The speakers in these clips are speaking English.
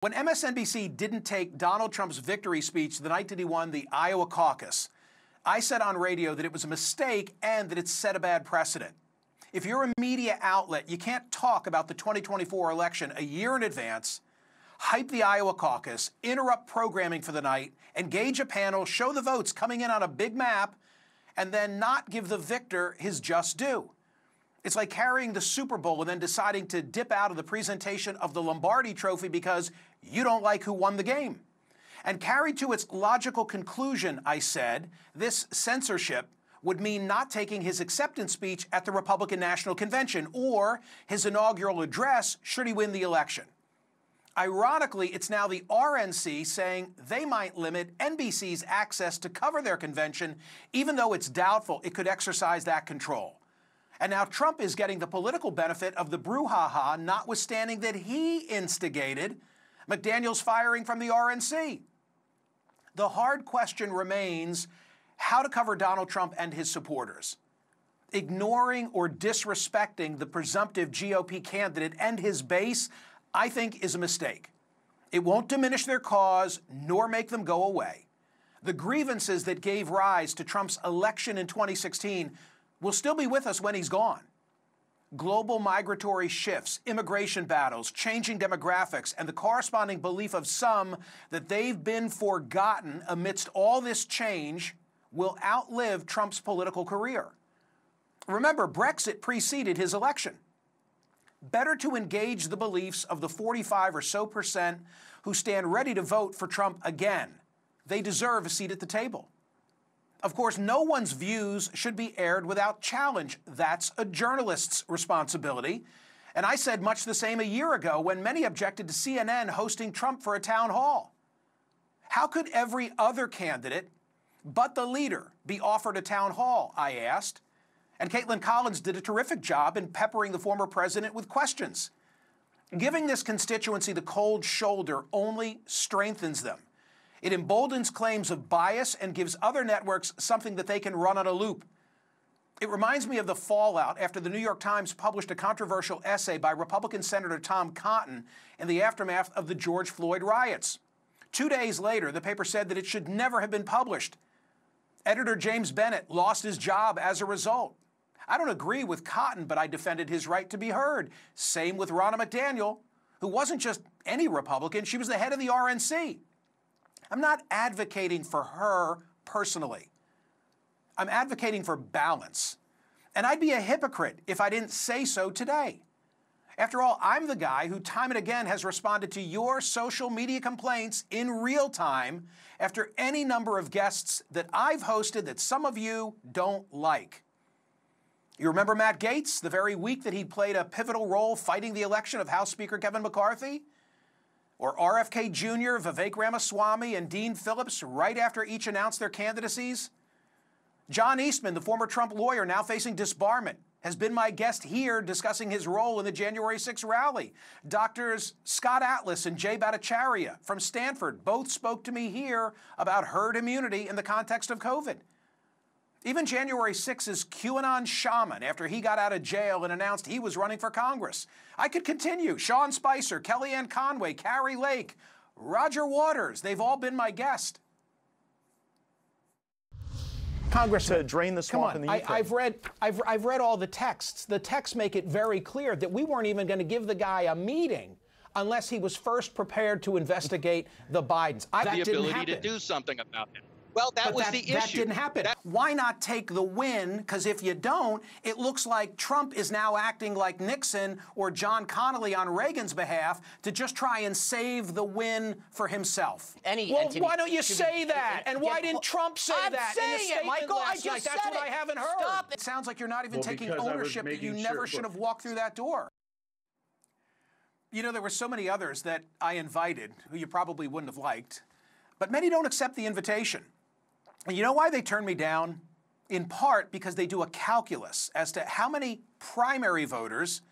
When MSNBC didn't take Donald Trump's victory speech the night that he won the Iowa caucus, I said on radio that it was a mistake and that it set a bad precedent. If you're a media outlet, you can't talk about the 2024 election a year in advance, hype the Iowa caucus, interrupt programming for the night, engage a panel, show the votes coming in on a big map, and then not give the victor his just due. It's like carrying the Super Bowl and then deciding to dip out of the presentation of the Lombardi Trophy because you don't like who won the game. And carried to its logical conclusion, I said, this censorship would mean not taking his acceptance speech at the Republican National Convention or his inaugural address should he win the election. Ironically, it's now the RNC saying they might limit NBC's access to cover their convention, even though it's doubtful it could exercise that control. And now Trump is getting the political benefit of the brouhaha, notwithstanding that he instigated McDaniel's firing from the RNC. The hard question remains how to cover Donald Trump and his supporters. Ignoring or disrespecting the presumptive GOP candidate and his base, I think, is a mistake. It won't diminish their cause nor make them go away. The grievances that gave rise to Trump's election in 2016 will still be with us when he's gone. Global migratory shifts, immigration battles, changing demographics, and the corresponding belief of some that they've been forgotten amidst all this change will outlive Trump's political career. Remember, Brexit preceded his election. Better to engage the beliefs of the 45% or so who stand ready to vote for Trump again. They deserve a seat at the table. Of course, no one's views should be aired without challenge. That's a journalist's responsibility. And I said much the same a year ago when many objected to CNN hosting Trump for a town hall. How could every other candidate but the leader be offered a town hall, I asked. And Caitlin Collins did a terrific job in peppering the former president with questions. Giving this constituency the cold shoulder only strengthens them. It emboldens claims of bias and gives other networks something that they can run on a loop. It reminds me of the fallout after the New York Times published a controversial essay by Republican Senator Tom Cotton in the aftermath of the George Floyd riots. 2 days later, the paper said that it should never have been published. Editor James Bennett lost his job as a result. I don't agree with Cotton, but I defended his right to be heard. Same with Ronna McDaniel, who wasn't just any Republican, she was the head of the RNC. I'm not advocating for her personally. I'm advocating for balance. And I'd be a hypocrite if I didn't say so today. After all, I'm the guy who time and again has responded to your social media complaints in real time after any number of guests that I've hosted that some of you don't like. You remember Matt Gaetz, the very week that he played a pivotal role fighting the election of House Speaker Kevin McCarthy? Or RFK Jr., Vivek Ramaswamy, and Dean Phillips right after each announced their candidacies? John Eastman, the former Trump lawyer now facing disbarment, has been my guest here discussing his role in the January 6th rally. Doctors Scott Atlas and Jay Bhattacharya from Stanford both spoke to me here about herd immunity in the context of COVID. Even January 6th's QAnon shaman after he got out of jail and announced he was running for Congress. I could continue. Sean Spicer, Kellyanne Conway, Carrie Lake, Roger Waters, they've all been my guest. Congressman, to drain the swamp in the Ukraine. I've read all the texts. The texts make it very clear that we weren't even going to give the guy a meeting unless he was first prepared to investigate the Bidens. The ability to do something about it. Well, that was the issue. That didn't happen. Why not take the win? Because if you don't, it looks like Trump is now acting like Nixon or John Connally on Reagan's behalf to just try and save the win for himself. Why don't you say that? And why didn't Trump say that in the statement Michael, last night? That's what I haven't heard. Stop. It sounds like you're not even taking ownership that you never should have walked through that door. You know, there were so many others that I invited who you probably wouldn't have liked, but many don't accept the invitation. And you know why they turned me down? In part because they do a calculus as to how many primary voters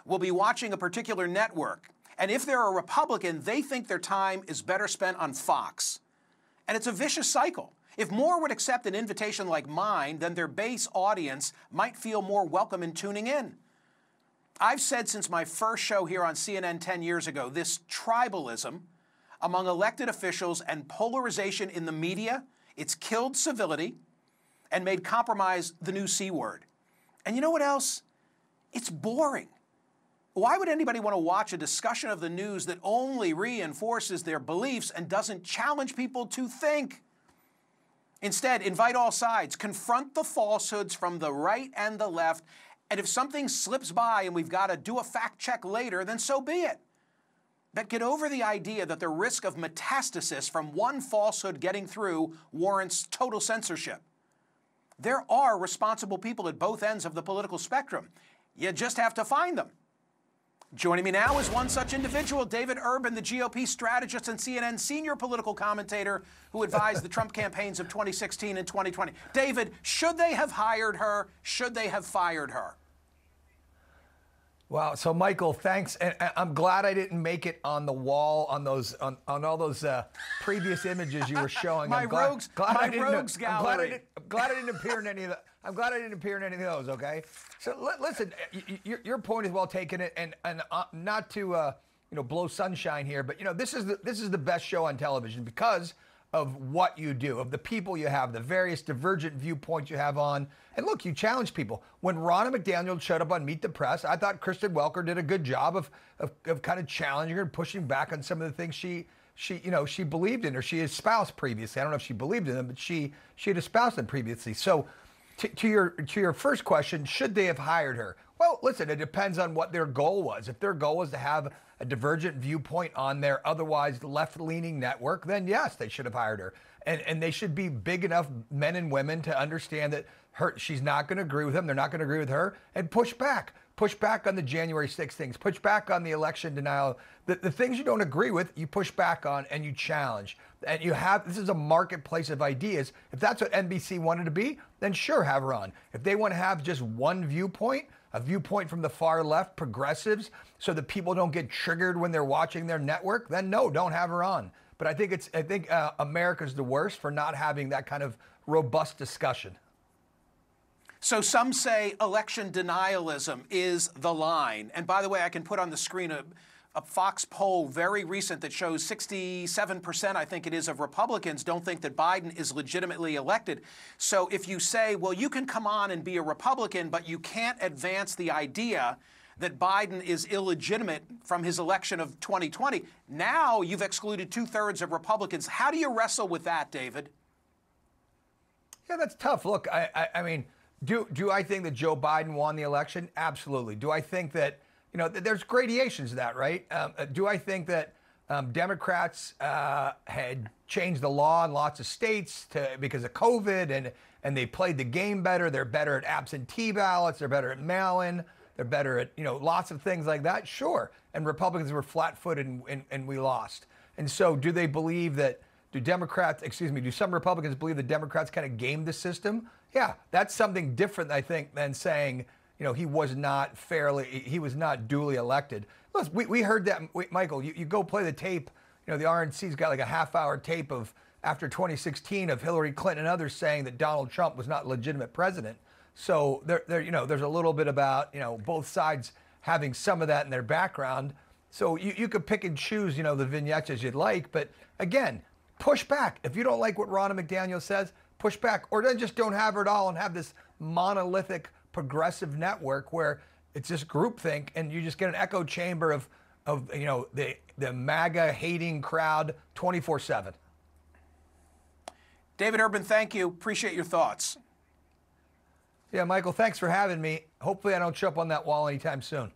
will be watching a particular network. And if they're a Republican, they think their time is better spent on Fox. And it's a vicious cycle. If more would accept an invitation like mine, then their base audience might feel more welcome in tuning in. I've said since my first show here on CNN 10 years ago, this tribalism among elected officials and polarization in the media. It's killed civility and made compromise the new C word. And you know what else? It's boring. Why would anybody want to watch a discussion of the news that only reinforces their beliefs and doesn't challenge people to think? Instead, invite all sides, confront the falsehoods from the right and the left, and if something slips by and we've got to do a fact check later, then so be it. But get over the idea that the risk of metastasis from one falsehood getting through warrants total censorship. There are responsible people at both ends of the political spectrum. You just have to find them. Joining me now is one such individual, David Urban, the GOP strategist and CNN senior political commentator who advised the Trump campaigns of 2016 and 2020. David, should they have hired her? Should they have fired her? Wow. So, Michael, thanks. And I'm glad I didn't make it on the wall on those on all those previous images you were showing. My rogues gallery. I'm glad I didn't appear in any of the. I'm glad I didn't appear in any of those. Okay. So listen, your point is well taken, and not to blow sunshine here, but this is the best show on television because of what you do, of the people you have, the various divergent viewpoints you have on. And look, you challenge people. When Ronna McDaniel showed up on Meet the Press, I thought Kristen Welker did a good job of kind of challenging her and pushing back on some of the things she believed in or she espoused previously. I don't know if she believed in them, but she had espoused them previously. So to your first question, should they have hired her? Well, listen, it depends on what their goal was. If their goal was to have a divergent viewpoint on their otherwise left-leaning network, then yes, they should have hired her. And they should be big enough men and women to understand that she's not going to agree with him, they're not going to agree with her, and push back. Push back on the January 6th things. Push back on the election denial. The things you don't agree with, you push back on and you challenge. And this is a marketplace of ideas. If that's what NBC wanted to be, then sure, have her on. If they want to have just one viewpoint, a viewpoint from the far left, progressives, so that people don't get triggered when they're watching their network, then no, don't have her on. But I think America's the worst for not having that kind of robust discussion. So some say election denialism is the line. And by the way, I can put on the screen a Fox poll very recent that shows 67%, I think it is, of Republicans don't think that Biden is legitimately elected. So if you say, well, you can come on and be a Republican, but you can't advance the idea that Biden is illegitimate from his election of 2020, now you've excluded 2/3 of Republicans. How do you wrestle with that, David? Yeah, that's tough. Look, I mean, do I think that Joe Biden won the election? Absolutely. Do I think that, there's gradations to that, right? Do I think that Democrats had changed the law in lots of states because of COVID and they played the game better? They're better at absentee ballots. They're better at mail-in. They're better at, lots of things like that. Sure. And Republicans were flat-footed and we lost. And so do they believe that, do some Republicans believe the Democrats kind of gamed the system? Yeah, that's something different, I think, than saying, he was not duly elected. Listen, we heard that, Michael, you go play the tape, the RNC's got like a half-hour tape of after 2016 of Hillary Clinton and others saying that Donald Trump was not a legitimate president. So there's a little bit about, both sides having some of that in their background. So you could pick and choose, the vignettes as you'd like. But again, push back. If you don't like what Ronna McDaniel says, push back. Or then just don't have her at all and have this monolithic progressive network where it's just groupthink and you just get an echo chamber of the MAGA hating crowd 24/7. David Urban, thank you. Appreciate your thoughts. Yeah, Michael, thanks for having me. Hopefully I don't show up on that wall anytime soon.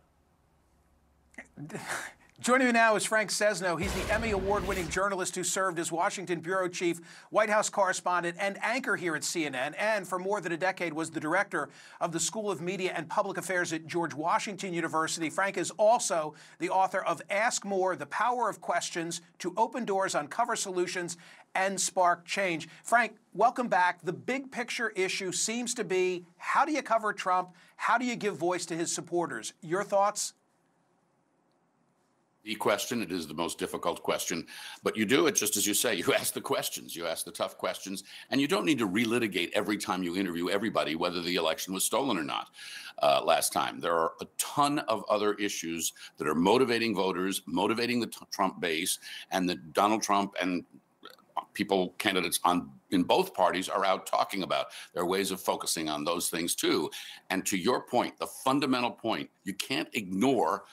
Joining me now is Frank Sesno. He's the Emmy Award-winning journalist who served as Washington bureau chief, White House correspondent, and anchor here at CNN, and for more than a decade was the director of the School of Media and Public Affairs at George Washington University. Frank is also the author of Ask More, The Power of Questions to Open Doors, Uncover Solutions, and Spark Change. Frank, welcome back. The big picture issue seems to be, how do you cover Trump? How do you give voice to his supporters? Your thoughts? the question. It is the most difficult question, but you do it just as you say. You ask the questions, you ask the tough questions, and you don't need to relitigate every time you interview everybody whether the election was stolen or not last time. There are a ton of other issues that are motivating voters, motivating the Trump base, and that Donald Trump and people, candidates in both parties are out talking about. There are ways of focusing on those things too. And to your point, the fundamental point, you can't ignore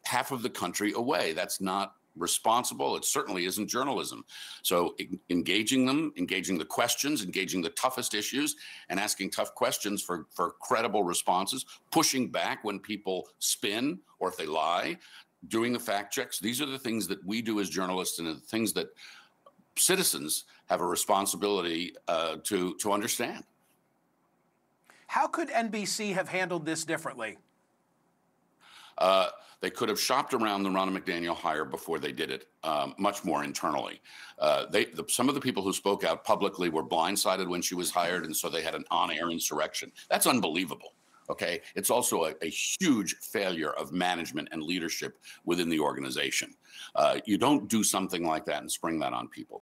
half of the country away. That's not responsible. It certainly isn't journalism. So engaging them, engaging the questions, engaging the toughest issues, and asking tough questions for credible responses, pushing back when people spin or if they lie, doing the fact checks. These are the things that we do as journalists and the things that citizens have a responsibility to understand. How could NBC have handled this differently? They could have shopped around the Ronna McDaniel hire before they did it, much more internally. Some of the people who spoke out publicly were blindsided when she was hired, and so they had an on-air insurrection. That's unbelievable. Okay, it's also a huge failure of management and leadership within the organization. You don't do something like that and spring that on people.